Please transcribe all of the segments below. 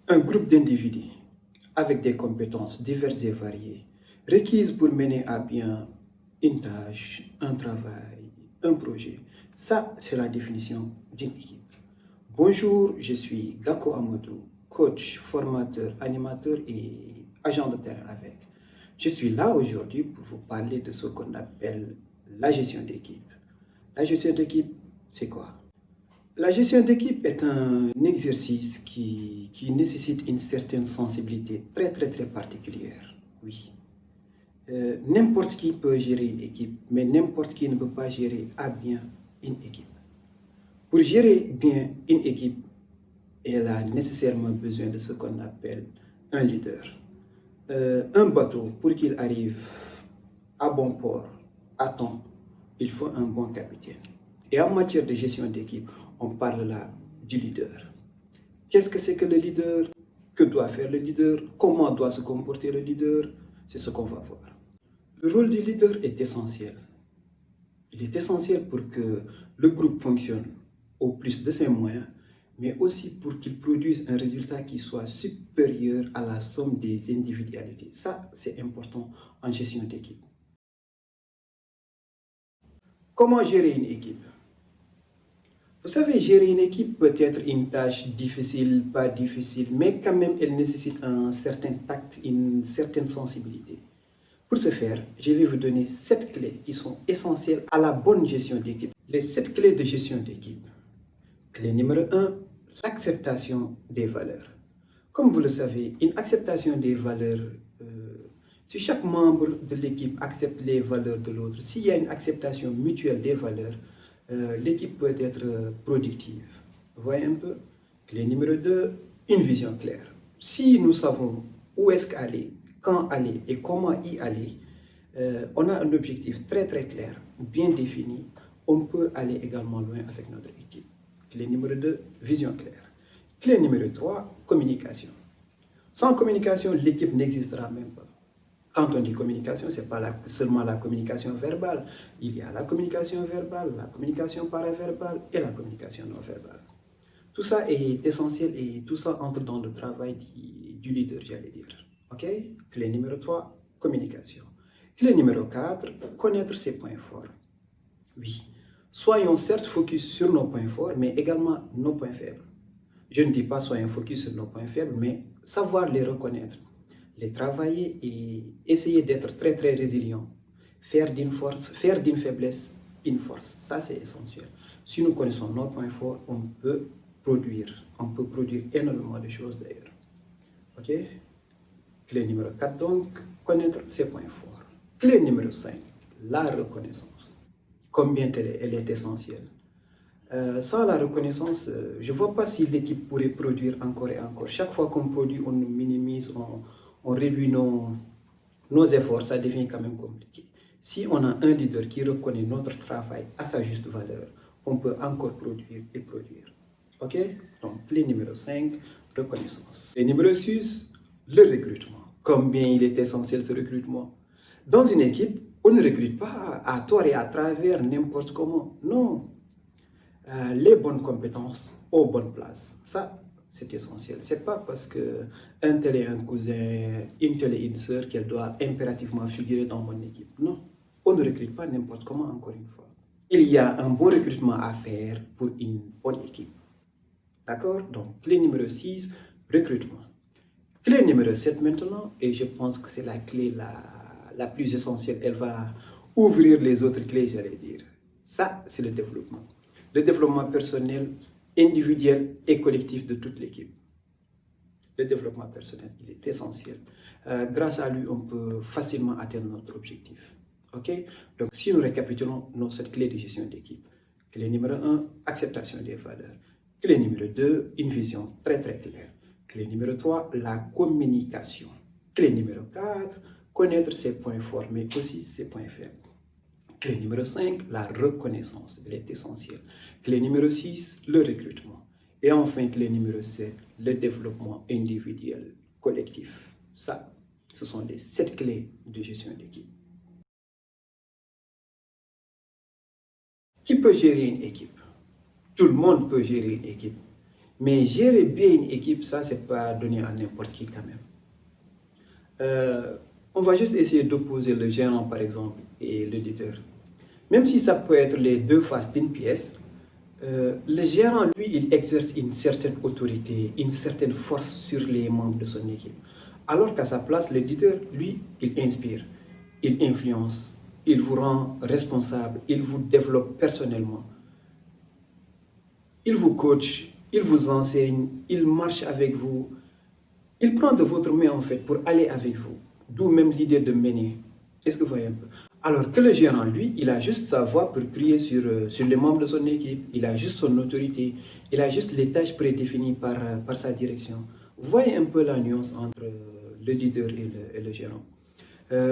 Un groupe d'individus avec des compétences diverses et variées requises pour mener à bien une tâche, un travail, un projet. Ça, c'est la définition d'une équipe. Bonjour, je suis Gako Amadou, coach, formateur, animateur et agent de terrain avec. Je suis là aujourd'hui pour vous parler de ce qu'on appelle la gestion d'équipe. La gestion d'équipe, c'est quoi? La gestion d'équipe est un exercice qui nécessite une certaine sensibilité très particulière. Oui. N'importe qui peut gérer une équipe, mais n'importe qui ne peut pas gérer à bien une équipe. Pour gérer bien une équipe, elle a nécessairement besoin de ce qu'on appelle un leader. Un bateau, pour qu'il arrive à bon port, à temps, il faut un bon capitaine. Et en matière de gestion d'équipe, on parle là du leader. Qu'est-ce que c'est que le leader? Que doit faire le leader? Comment doit se comporter le leader? C'est ce qu'on va voir. Le rôle du leader est essentiel. Il est essentiel pour que le groupe fonctionne au plus de ses moyens, mais aussi pour qu'il produise un résultat qui soit supérieur à la somme des individualités. Ça, c'est important en gestion d'équipe. Comment gérer une équipe? Vous savez, gérer une équipe peut être une tâche difficile, pas difficile, mais quand même, elle nécessite un certain tact, une certaine sensibilité. Pour ce faire, je vais vous donner 7 clés qui sont essentielles à la bonne gestion d'équipe. Les 7 clés de gestion d'équipe. Clé numéro 1, l'acceptation des valeurs. Comme vous le savez, une acceptation des valeurs, si chaque membre de l'équipe accepte les valeurs de l'autre, s'il y a une acceptation mutuelle des valeurs, l'équipe peut être productive. Vous voyez un peu? Clé numéro 2, une vision claire. Si nous savons où est-ce qu'aller, quand aller et comment y aller, on a un objectif très clair, bien défini, on peut aller également loin avec notre équipe. Clé numéro 2, vision claire. Clé numéro 3, communication. Sans communication, l'équipe n'existera même pas. Quand on dit communication, ce n'est pas seulement la communication verbale. Il y a la communication verbale, la communication paraverbale et la communication non verbale. Tout ça est essentiel et tout ça entre dans le travail du leader, j'allais dire. OK? Clé numéro 3, communication. Clé numéro 4, connaître ses points forts. Oui, soyons certes focus sur nos points forts, mais également nos points faibles. Je ne dis pas soyons focus sur nos points faibles, mais savoir les reconnaître, les travailler et essayer d'être très résilient. Faire d'une faiblesse une force. Ça, c'est essentiel. Si nous connaissons nos points forts, on peut produire énormément de choses d'ailleurs. OK? Clé numéro 4, donc, connaître ses points forts. Clé numéro 5, la reconnaissance. Combien elle est essentielle. Sans la reconnaissance, je ne vois pas si l'équipe pourrait produire encore et encore. Chaque fois qu'on produit, on nous minimise, on réduit nos efforts, ça devient quand même compliqué. Si on a un leader qui reconnaît notre travail à sa juste valeur, on peut encore produire et produire. OK? Donc, clé numéro 5, reconnaissance. Et numéro 6, le recrutement. Combien il est essentiel ce recrutement? Dans une équipe, on ne recrute pas à tort et à travers n'importe comment. Non. Les bonnes compétences aux bonnes places. Ça, c'est essentiel. Ce n'est pas parce qu'un tel est un cousin, une telle est une sœur qu'elle doit impérativement figurer dans mon équipe. Non. On ne recrute pas n'importe comment, encore une fois. Il y a un bon recrutement à faire pour une bonne équipe. D'accord? Donc, clé numéro 6, recrutement. Clé numéro 7 maintenant, et je pense que c'est la clé la plus essentielle. Elle va ouvrir les autres clés, j'allais dire. Ça, c'est le développement. Le développement personnel, individuel et collectif de toute l'équipe. Le développement personnel, il est essentiel. Grâce à lui, on peut facilement atteindre notre objectif. OK? Donc, si nous récapitulons nos 7 clés de gestion d'équipe. Clé numéro 1, acceptation des valeurs. Clé numéro 2, une vision très claire. Clé numéro 3, la communication. Clé numéro 4, connaître ses points forts, mais aussi ses points faibles. Clé numéro 5, la reconnaissance, elle est essentielle. Clé numéro 6, le recrutement. Et enfin, clé numéro 7, le développement individuel, collectif. Ça, ce sont les 7 clés de gestion d'équipe. Qui peut gérer une équipe? Tout le monde peut gérer une équipe. Mais gérer bien une équipe, ça, c'est pas donné à n'importe qui quand même. On va juste essayer d'opposer le gérant, par exemple, et le leader. Même si ça peut être les deux faces d'une pièce, le gérant, lui, il exerce une certaine autorité, une certaine force sur les membres de son équipe. Alors qu'à sa place, le leader, lui, il inspire, il influence, il vous rend responsable, il vous développe personnellement. Il vous coach, il vous enseigne, il marche avec vous. Il prend de votre main en fait pour aller avec vous. D'où même l'idée de mener. Est-ce que vous voyez un peu? Alors que le gérant, lui, il a juste sa voix pour crier sur les membres de son équipe. Il a juste son autorité. Il a juste les tâches prédéfinies par sa direction. Vous voyez un peu la nuance entre le leader et le gérant.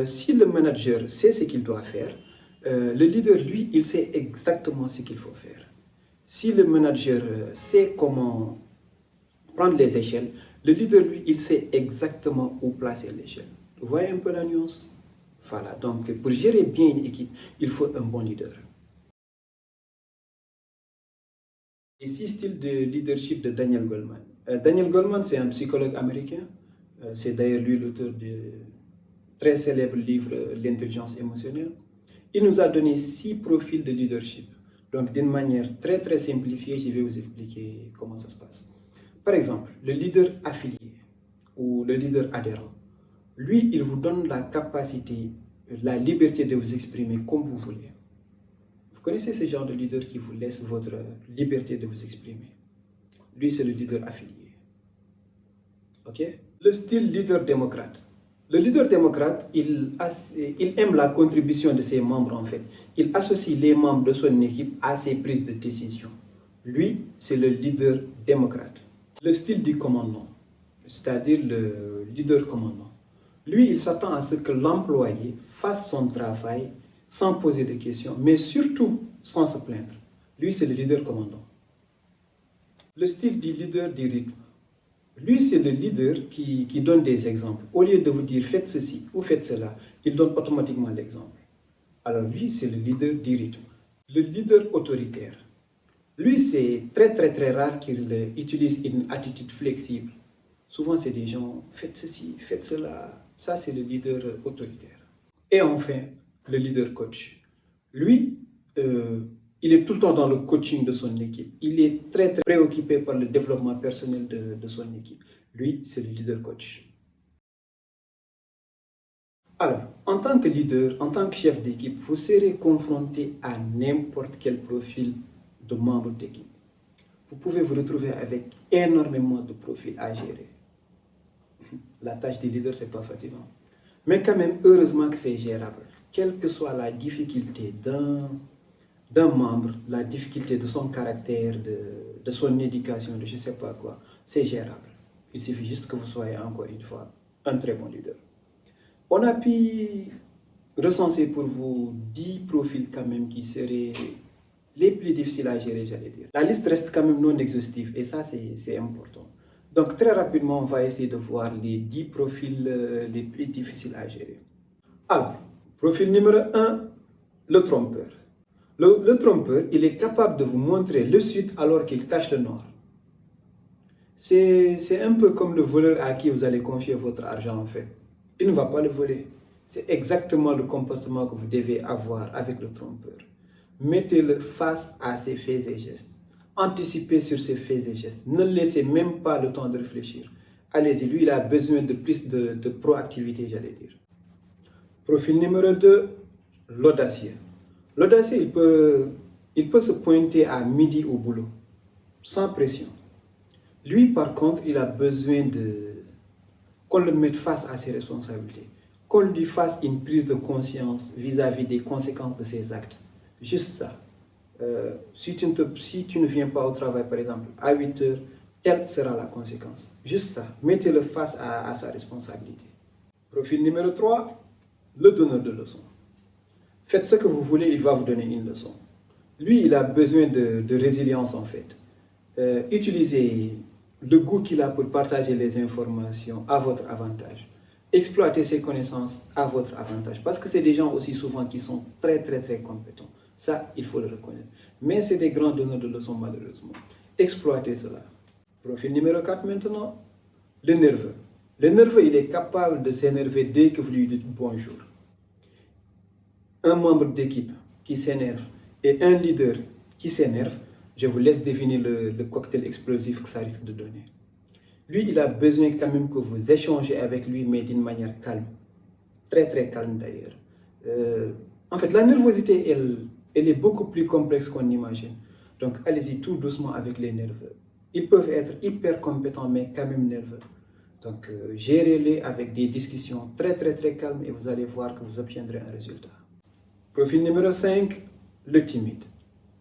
Si le manager sait ce qu'il doit faire, le leader, lui, il sait exactement ce qu'il faut faire. Si le manager sait comment prendre les échelles, le leader, lui, il sait exactement où placer l'échelle. Vous voyez un peu la nuance? Voilà, donc pour gérer bien une équipe, il faut un bon leader. Les 6 styles de leadership de Daniel Goleman. Daniel Goleman, c'est un psychologue américain. C'est d'ailleurs lui l'auteur du très célèbre livre L'intelligence émotionnelle. Il nous a donné 6 profils de leadership. Donc, d'une manière très très simplifiée, je vais vous expliquer comment ça se passe. Par exemple, le leader affilié ou le leader adhérent, lui, il vous donne la capacité, la liberté de vous exprimer comme vous voulez. Vous connaissez ce genre de leader qui vous laisse votre liberté de vous exprimer. Lui, c'est le leader affilié. Ok? Le style leader démocrate. Le leader démocrate, il aime la contribution de ses membres en fait. Il associe les membres de son équipe à ses prises de décision. Lui, c'est le leader démocrate. Le style du commandant, c'est-à-dire le leader commandant. Lui, il s'attend à ce que l'employé fasse son travail sans poser de questions, mais surtout sans se plaindre. Lui, c'est le leader commandant. Le style du leader du rythme. Lui, c'est le leader qui donne des exemples. Au lieu de vous dire faites ceci ou faites cela, il donne automatiquement l'exemple. Alors lui, c'est le leader du rythme. Le leader autoritaire. Lui, c'est très très très rare qu'il utilise une attitude flexible. Souvent, c'est des gens faites ceci, faites cela. Ça, c'est le leader autoritaire. Et enfin, le leader coach. Lui, il est tout le temps dans le coaching de son équipe. Il est très, très préoccupé par le développement personnel de son équipe. Lui, c'est le leader coach. Alors, en tant que leader, en tant que chef d'équipe, vous serez confronté à n'importe quel profil de membre d'équipe. Vous pouvez vous retrouver avec énormément de profils à gérer. La tâche du leader, c'est pas facile. Hein? Mais quand même, heureusement que c'est gérable. Quelle que soit la difficulté d'un membre, la difficulté de son caractère, de son éducation, de je ne sais pas quoi, c'est gérable. Il suffit juste que vous soyez encore une fois un très bon leader. On a pu recenser pour vous 10 profils quand même qui seraient les plus difficiles à gérer, j'allais dire. La liste reste quand même non exhaustive et ça c'est important. Donc très rapidement, on va essayer de voir les 10 profils les plus difficiles à gérer. Alors, profil numéro 1, le trompeur. Le trompeur, il est capable de vous montrer le sud alors qu'il cache le nord. C'est un peu comme le voleur à qui vous allez confier votre argent en fait. Il ne va pas le voler. C'est exactement le comportement que vous devez avoir avec le trompeur. Mettez-le face à ses faits et gestes. Anticipez sur ses faits et gestes. Ne laissez même pas le temps de réfléchir. Allez-y, lui, il a besoin de plus de proactivité, j'allais dire. Profil numéro 2, l'audacieux. L'audacieux, il peut se pointer à midi au boulot, sans pression. Lui, par contre, il a besoin qu'on le mette face à ses responsabilités, qu'on lui fasse une prise de conscience vis-à-vis des conséquences de ses actes. Juste ça. Si tu ne viens pas au travail, par exemple, à 8 heures, telle sera la conséquence. Juste ça. Mettez-le face à sa responsabilité. Profil numéro 3, le donneur de leçons. Faites ce que vous voulez, il va vous donner une leçon. Lui, il a besoin de résilience en fait. Utilisez le goût qu'il a pour partager les informations à votre avantage. Exploitez ses connaissances à votre avantage. Parce que c'est des gens aussi souvent qui sont très très très compétents. Ça, il faut le reconnaître. Mais c'est des grands donneurs de leçons malheureusement. Exploitez cela. Profil numéro 4 maintenant, le nerveux. Le nerveux, il est capable de s'énerver dès que vous lui dites bonjour. Un membre d'équipe qui s'énerve et un leader qui s'énerve, je vous laisse deviner le cocktail explosif que ça risque de donner. Lui, il a besoin quand même que vous échangez avec lui, mais d'une manière calme. Très très calme d'ailleurs. En fait, la nervosité, elle est beaucoup plus complexe qu'on imagine. Donc, allez-y tout doucement avec les nerveux. Ils peuvent être hyper compétents, mais quand même nerveux. Donc, gérez-les avec des discussions très très très calmes et vous allez voir que vous obtiendrez un résultat. Profil numéro 5, le timide.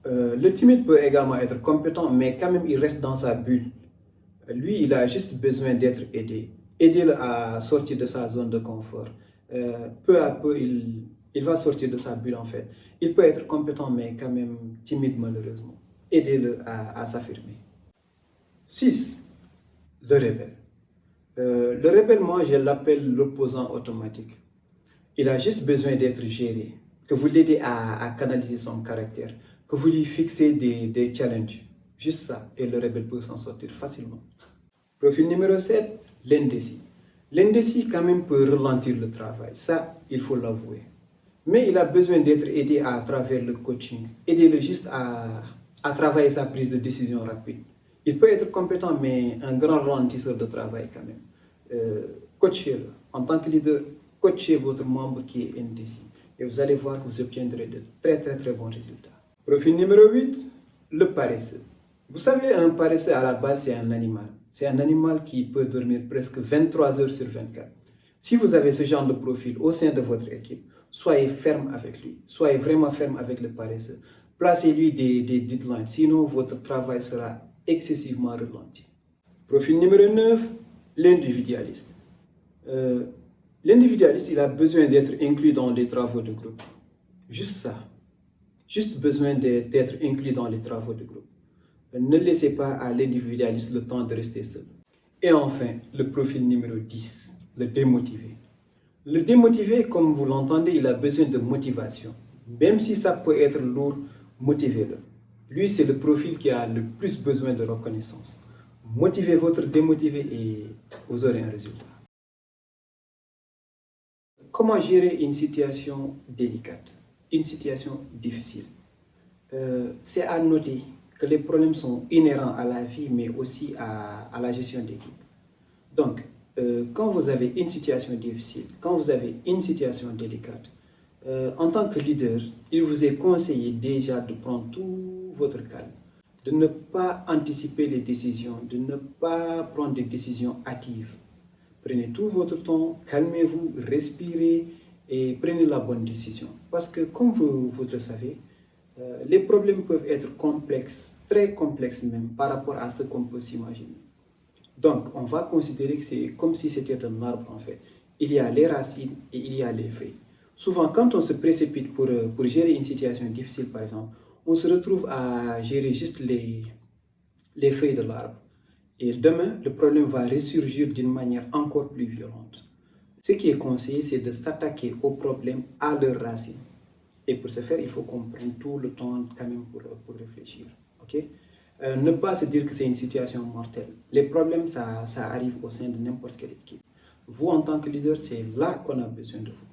Le timide peut également être compétent, mais quand même il reste dans sa bulle. Lui, il a juste besoin d'être aidé. Aidez-le à sortir de sa zone de confort. Peu à peu, il va sortir de sa bulle en fait. Il peut être compétent, mais quand même timide malheureusement. Aidez-le à s'affirmer. 6. Le rebelle. Le rebelle, moi, je l'appelle l'opposant automatique. Il a juste besoin d'être géré, que vous l'aidez à canaliser son caractère, que vous lui fixez des challenges. Juste ça, et le rebelle peut s'en sortir facilement. Profil numéro 7, l'indécis. L'indécis, quand même, peut ralentir le travail. Ça, il faut l'avouer. Mais il a besoin d'être aidé à travers le coaching. Aidez-le juste à travailler sa prise de décision rapide. Il peut être compétent, mais un grand ralentisseur de travail quand même. Coachez-le. En tant que leader, coachez votre membre qui est indécis. Et vous allez voir que vous obtiendrez de très très très bons résultats. Profil numéro 8, le paresseux. Vous savez, un paresseux à la base, c'est un animal. C'est un animal qui peut dormir presque 23 heures sur 24. Si vous avez ce genre de profil au sein de votre équipe, soyez ferme avec lui. Soyez vraiment ferme avec le paresseux. Placez-lui des deadlines, sinon votre travail sera excessivement ralenti. Profil numéro 9, l'individualiste. L'individualiste, il a besoin d'être inclus dans les travaux de groupe. Juste ça. Juste besoin d'être inclus dans les travaux de groupe. Ne laissez pas à l'individualiste le temps de rester seul. Et enfin, le profil numéro 10, le démotivé. Le démotivé, comme vous l'entendez, il a besoin de motivation. Même si ça peut être lourd, motivez-le. Lui, c'est le profil qui a le plus besoin de reconnaissance. Motivez votre démotivé et vous aurez un résultat. Comment gérer une situation délicate, une situation difficile? C'est à noter que les problèmes sont inhérents à la vie, mais aussi à la gestion d'équipe. Donc, quand vous avez une situation difficile, quand vous avez une situation délicate, en tant que leader, il vous est conseillé déjà de prendre tout votre calme, de ne pas anticiper les décisions, de ne pas prendre des décisions hâtives. Prenez tout votre temps, calmez-vous, respirez et prenez la bonne décision. Parce que comme vous le savez, les problèmes peuvent être complexes, très complexes même, par rapport à ce qu'on peut s'imaginer. Donc, on va considérer que c'est comme si c'était un arbre en fait. Il y a les racines et il y a les feuilles. Souvent, quand on se précipite pour gérer une situation difficile, par exemple, on se retrouve à gérer juste les feuilles de l'arbre. Et demain, le problème va ressurgir d'une manière encore plus violente. Ce qui est conseillé, c'est de s'attaquer aux problèmes à leurs racines. Et pour ce faire, il faut qu'on prenne tout le temps quand même pour réfléchir. Okay? Ne pas se dire que c'est une situation mortelle. Les problèmes, ça arrive au sein de n'importe quelle équipe. Vous, en tant que leader, c'est là qu'on a besoin de vous.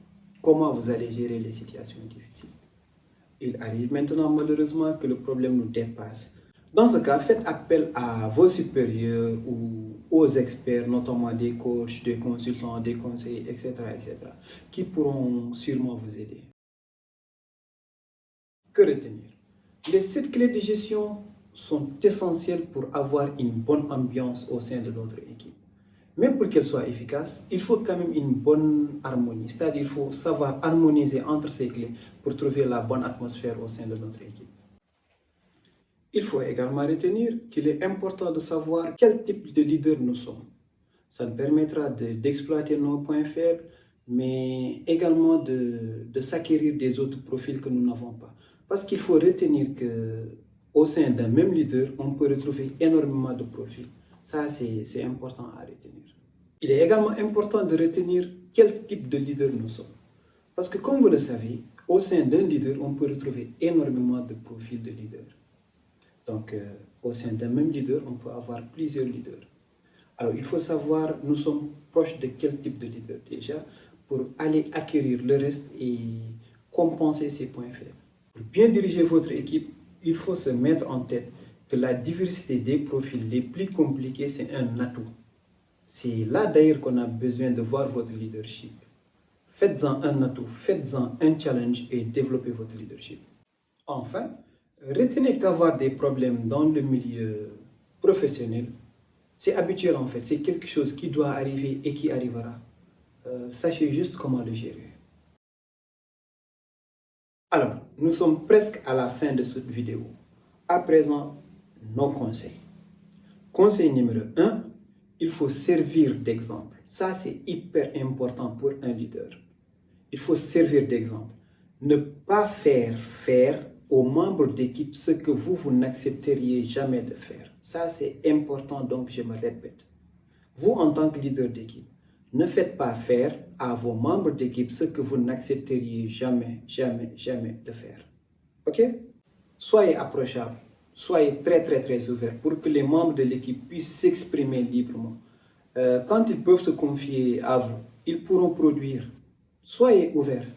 Comment vous allez gérer les situations difficiles? Il arrive maintenant, malheureusement, que le problème nous dépasse. Dans ce cas, faites appel à vos supérieurs ou aux experts, notamment des coachs, des consultants, des conseillers, etc., qui pourront sûrement vous aider. Que retenir? Les 7 clés de gestion sont essentielles pour avoir une bonne ambiance au sein de notre équipe. Mais pour qu'elle soit efficace, il faut quand même une bonne harmonie. C'est-à-dire qu'il faut savoir harmoniser entre ces clés pour trouver la bonne atmosphère au sein de notre équipe. Il faut également retenir qu'il est important de savoir quel type de leader nous sommes. Ça nous permettra d'exploiter nos points faibles, mais également de s'acquérir des autres profils que nous n'avons pas. Parce qu'il faut retenir qu'au sein d'un même leader, on peut retrouver énormément de profils. Ça, c'est important à retenir. Il est également important de retenir quel type de leader nous sommes. Parce que comme vous le savez, au sein d'un leader, on peut retrouver énormément de profils de leaders. Donc, au sein d'un même leader, on peut avoir plusieurs leaders. Alors, il faut savoir, nous sommes proches de quel type de leader déjà, pour aller acquérir le reste et compenser ses points faibles. Pour bien diriger votre équipe, il faut se mettre en tête que la diversité des profils les plus compliqués, c'est un atout. C'est là d'ailleurs qu'on a besoin de voir votre leadership. Faites-en un atout, faites-en un challenge et développez votre leadership. Enfin, retenez qu'avoir des problèmes dans le milieu professionnel, c'est habituel en fait, c'est quelque chose qui doit arriver et qui arrivera. Sachez juste comment le gérer. Alors, nous sommes presque à la fin de cette vidéo. À présent, nos conseils. Conseil numéro 1, il faut servir d'exemple. Ça, c'est hyper important pour un leader. Il faut servir d'exemple. Ne pas faire aux membres d'équipe ce que vous n'accepteriez jamais de faire. Ça, c'est important, donc je me répète. Vous, en tant que leader d'équipe, ne faites pas faire à vos membres d'équipe ce que vous n'accepteriez jamais de faire. OK? Soyez approchables, soyez très ouverts pour que les membres de l'équipe puissent s'exprimer librement. Quand ils peuvent se confier à vous, ils pourront produire. Soyez ouverts.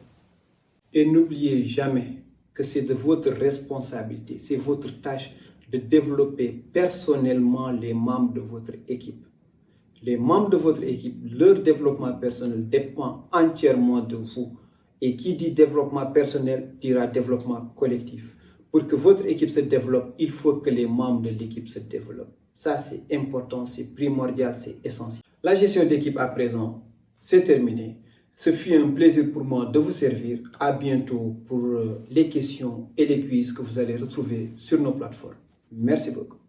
Et n'oubliez jamais que c'est de votre responsabilité, c'est votre tâche de développer personnellement les membres de votre équipe. Les membres de votre équipe, leur développement personnel dépend entièrement de vous. Et qui dit développement personnel dira développement collectif. Pour que votre équipe se développe, il faut que les membres de l'équipe se développent. Ça, c'est important, c'est primordial, c'est essentiel. La gestion d'équipe à présent, c'est terminé. Ce fut un plaisir pour moi de vous servir. À bientôt pour les questions et les quiz que vous allez retrouver sur nos plateformes. Merci beaucoup.